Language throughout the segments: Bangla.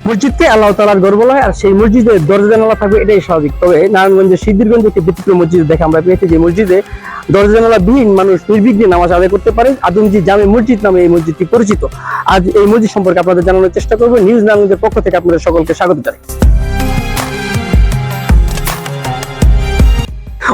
মসজিদকে আল্লাহ তাআলার ঘর বলা হয়, আর সেই মসজিদে দরজা জানালা থাকবে, এটাই স্বাভাবিক। তবে নারায়ণগঞ্জের সিদ্ধিরগঞ্জে একটি ব্যতিক্রম মসজিদ দেখে আমরা পেয়েছি, যে মসজিদে দরজা জানালা বিহীন মানুষ নির্বিঘ্নে নামাজ আদায় করতে পারে। আদমজি জামে মসজিদ নামে এই মসজিদটি পরিচিত। আজ এই মসজিদ সম্পর্কে আপনাদের জানানোর চেষ্টা করবো। নিউজ নারায়ণগঞ্জের পক্ষ থেকে আপনাদের সকলকে স্বাগত জানাই।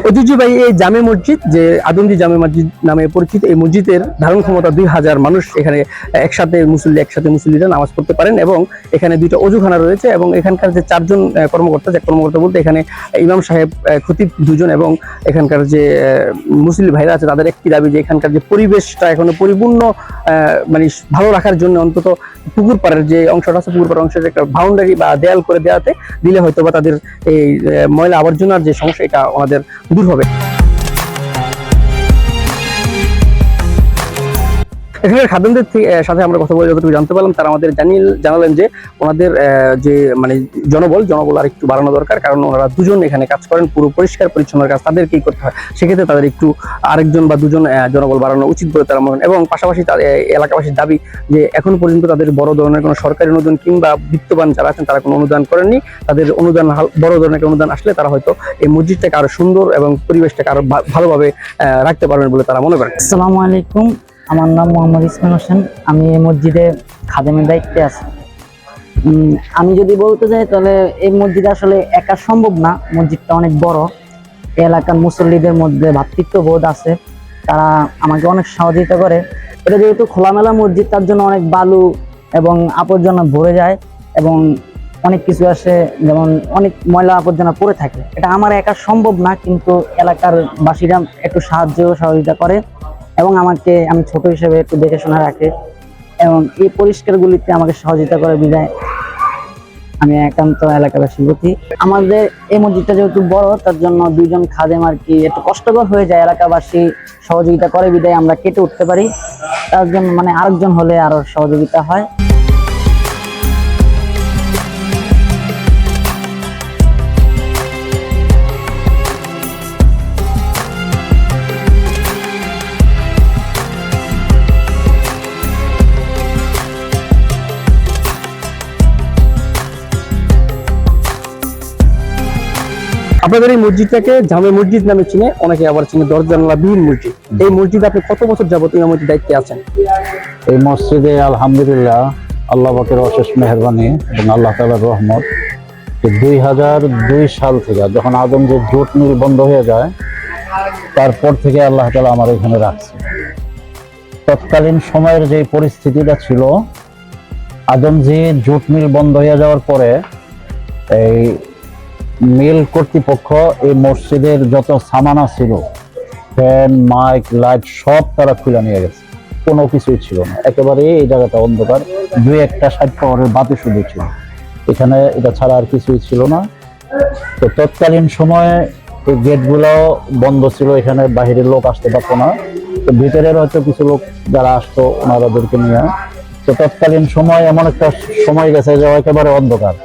ঐতিহ্যবাহী এই জামে মসজিদ, যে আদমজি জামে মসজিদ নামে পরিচিত, এই মসজিদের ধারণ ক্ষমতা 2000 মানুষ। এখানে একসাথে মুসল্লিরা নামাজ পড়তে পারেন, এবং এখানে দুইটা অজুখানা রয়েছে, এবং এখানকার যে 4 জন কর্মকর্তা বলতে এখানে ইমাম সাহেব, খতিব 2 জন, এবং এখানকার যে মুসলিম ভাইরা আছে তাদের একটি দাবি যে এখানকার যে পরিবেশটা এখনো পরিপূর্ণ মানে ভালো রাখার জন্য অন্তত পুকুর পাড়ের যে অংশটা আছে, পুকুর পাড়ের অংশের একটা বাউন্ডারি বা দেয়াল করে দিলে হয়তো বা তাদের এই ময়লা আবর্জনার যে সমস্যা, এটা ওনাদের দূর হবে। এখানে খাদেমদের সাথে আমরা কথা বলে যতটুকু জানতে পারলাম, তারা আমাদের জানালেন যে ওনাদের যে মানে জনবল আর একটু বাড়ানো দরকার, কারণ ওনারা 2 জন এখানে কাজ করেন, পুরো পরিষ্কার পরিচ্ছন্ন কাজ তাদেরকেই করতে হয়। সেক্ষেত্রে তাদের একটু আরেকজন বা 2 জন জনবল বাড়ানো উচিত বলে তারা মনে করেন। এবং পাশাপাশি এলাকাবাসীর দাবি যে এখন পর্যন্ত তাদের বড় ধরনের কোনো সরকারি অনুদান কিংবা বিত্তবান যারা আছেন তারা কোনো অনুদান করেননি। তাদের অনুদান, বড় ধরনের অনুদান আসলে তারা হয়তো এই মসজিদটাকে আরো সুন্দর এবং পরিবেশটাকে আরো ভালোভাবে রাখতে পারবেন বলে তারা মনে করেন। আসসালামু আলাইকুম, আমার নাম মোহাম্মদ ইসমাইল হোসেন। আমি এই মসজিদে খাদেমের দায়িত্বে আছি। আমি যদি বলতে যাই তাহলে এই মসজিদে আসলে একা সম্ভব না। মসজিদটা অনেক বড়, এলাকার মুসল্লিদের মধ্যে ভ্রাতৃত্ববোধ আছে, তারা আমাকে অনেক সহযোগিতা করে। এটা যেহেতু খোলামেলা মসজিদ, তার জন্য অনেক বালু এবং আবর্জনা ভরে যায়, এবং অনেক কিছু আসে, যেমন অনেক ময়লা আবর্জনা পড়ে থাকে। এটা আমার একা সম্ভব না, কিন্তু এলাকার বাসীরা একটু সহযোগিতা করে, এবং আমি ছোট হিসেবে একটু দেখে শোনা রাখে, এবং এই পরিষ্কারগুলিতে আমাকে সহযোগিতা করে বিদায় আমি একান্ত এলাকাবাসীর প্রতি। আমাদের এই মসজিদটা যেহেতু বড়, তার জন্য 2 জন খাদেম আর কি একটু কষ্টকর হয়ে যায়। এলাকাবাসী সহযোগিতা করে বিদায় আমরা কেটে উঠতে পারি, তার জন্য মানে আরেকজন হলে আরো সহযোগিতা হয়। আপনাদের এই মসজিদটাকে জামে মসজিদ নামে চিনে, অনেকে আবার চিনে দরজা জানালা বিহীন মসজিদ। এই মসজিদে আপনি কত বছর যাবত ইমামতির দায়িত্বে আছেন? এই মসজিদে আলহামদুলিল্লাহ আল্লাহ পাকের অশেষ মেহেরবানি এবং আল্লাহ তাআলার রহমত, 2002 সাল থেকে যখন আদমজির জুট মিল বন্ধ হয়ে যায়, তারপর থেকে আল্লাহ তাআলা আমার এখানে রাখছে। তৎকালীন সময়ের যে পরিস্থিতিটা ছিল, আদমজির জুট মিল বন্ধ হয়ে যাওয়ার পরে এই মিল কর্তৃপক্ষ এই মসজিদের যত সামানা ছিল, ফ্যান, মাইক, লাইট সব তারা খুলে নিয়ে গেছে। কোনো কিছুই ছিল না, একেবারে এই জায়গাটা অন্ধকার। 2-1টা 60 পাওয়ারের বাতি শুধু ছিল এখানে, এটা ছাড়া আর কিছুই ছিল না। তো তৎকালীন সময়ে এই গেটগুলো বন্ধ ছিল, এখানে বাহিরের লোক আসতে পারতো না। তো ভিতরের হয়তো কিছু লোক যারা আসতো ওনাদেরকে নিয়ে। তো তৎকালীন সময় এমন একটা সময় গেছে যে একেবারে অন্ধকার।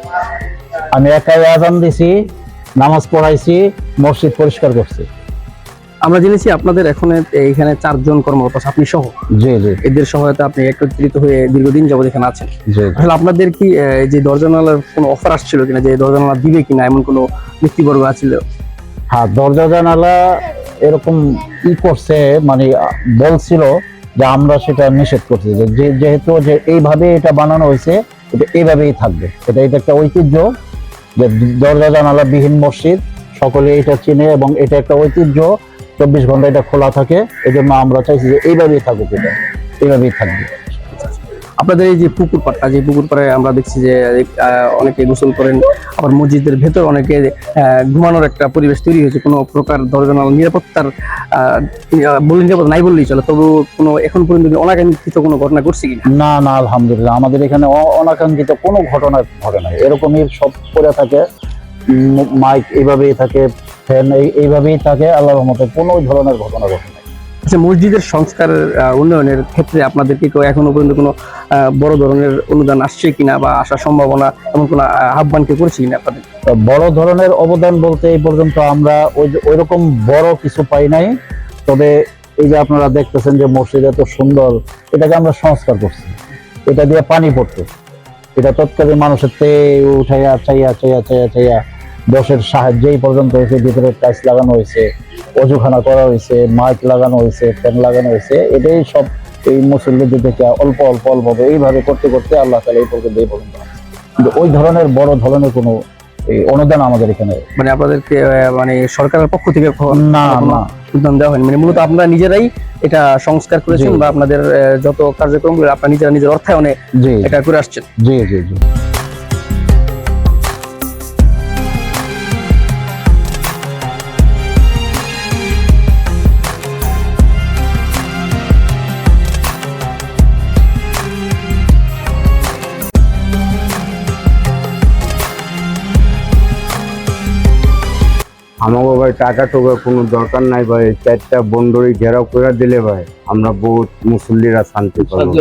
আমি একাই আযান দিছি, নামাজ পড়াইছি, মসজিদ পরিষ্কার করছি। আমরা জেনেছি আপনাদের এখন এখানে 4 জন কর্মকর্তা, আপনি সহ। জি জি, এদের সহায়তা আপনি একত্রিত হয়ে দীর্ঘদিন যাবত এখানে আছেন। জি। আসলে আপনাদের কি যে দরজা জানালার কোনো অফার আসছিল কিনা, যে দরজা জানালা দিবে কিনা, এমন কোনো ব্যক্তিবর্গ আছিল? হ্যাঁ, দরজা জানালা এরকম করছে, মানে বলছিল যে আমরা সেটা নিষেধ করছি, যে যেহেতু যে এইভাবে এটা বানানো হয়েছে, এটা এইভাবেই থাকবে। এটা একটা ঐতিহ্য যে দরজা জানালা বিহীন মসজিদ, সকলে এটা চিনে, এবং এটা একটা ঐতিহ্য। 24 ঘন্টা এটা খোলা থাকে, এই জন্য আমরা চাইছি যে এইভাবেই থাকুক, এটা এইভাবেই থাকবে। আপনাদের এই যে পুকুর পাড়টা, যে পুকুর পাড়ে আমরা দেখছি যে অনেকে গোসল করেন, আবার মসজিদের ভেতর অনেকে ঘুমানোর একটা পরিবেশ তৈরি হয়েছে। কোনো প্রকার দরজা জানালা নিরাপত্তার নিরাপদ নাই বললেই চলে, তবু কোনো এখন পর্যন্ত অনাকাঙ্ক্ষিত কোনো ঘটনা ঘটছে কিনা? না না, আলহামদুলিল্লাহ আমাদের এখানে অনাকাঙ্ক্ষিত কোনো ঘটনা ঘটে নাই। এরকমই সব করে থাকে, মাইক এইভাবেই থাকে, ফ্যান এইভাবেই থাকে, আল্লাহর রহমতে কোনো ধরনের ঘটনা ঘটে নাই। আচ্ছা, মসজিদের সংস্কার উন্নয়নের ক্ষেত্রে আপনাদেরকে এখনো পর্যন্ত কোনো বড় ধরনের অনুদান আসছে কিনা, বা আসার সম্ভাবনা এমন কোনো আহ্বান কেউ করেছে কিনা আপনাদের? বড় ধরনের অবদান বলতে এই পর্যন্ত আমরা ওইরকম বড় কিছু পাই নাই। তবে এই যে আপনারা দেখতেছেন যে মসজিদ এত সুন্দর, এটাকে আমরা সংস্কার করছি, এটা দিয়ে পানি পড়তো, এটা তৎকালীন মানুষের তে উঠাইয়া চাইয়া চাইয়া চাইয়া চাইয়া দশের সাহায্যেই পর্যন্ত হয়েছে, ভিতরে টাইলস লাগানো হয়েছে, অজুখানা করা হয়েছে, মাইক লাগানো হয়েছে, ফ্যান লাগানো হয়েছে। এটাই সব এই মুসল্লিদের থেকে অল্প অল্প অল্প এইভাবে করতে করতে আল্লাহ তাআলা এই পর্যন্ত আসছে। কিন্তু ওই ধরনের বড় ধরনের কোনো এই অনুদান আমাদের এখানে মানে আপনাদেরকে মানে সরকারের পক্ষ থেকে না না অনুদান দেওয়া হয়নি, মানে মূলত আপনারা নিজেরাই এটা সংস্কার করেছেন জি। বা আপনাদের যত কার্যক্রমগুলো আপনারা নিজেরা নিজের অর্থায়নে জি এটা করে আসছেন। জি জি জি আমাকে ভাই টাকা টোকার কোনো দরকার নাই ভাই, 4টা বন্ডরি ঘেরাও করে দিলে ভাই আমরা বহুত মুসল্লিরা শান্তি পাবো।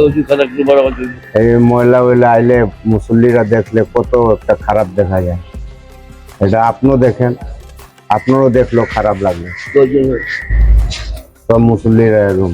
এই ময়লা ওইলা আইলে মুসল্লিরা দেখলে কত একটা খারাপ দেখা যায়, এটা আপনিও দেখেন, আপনারও দেখলেও খারাপ লাগবে। সব মুসল্লিরা এরকম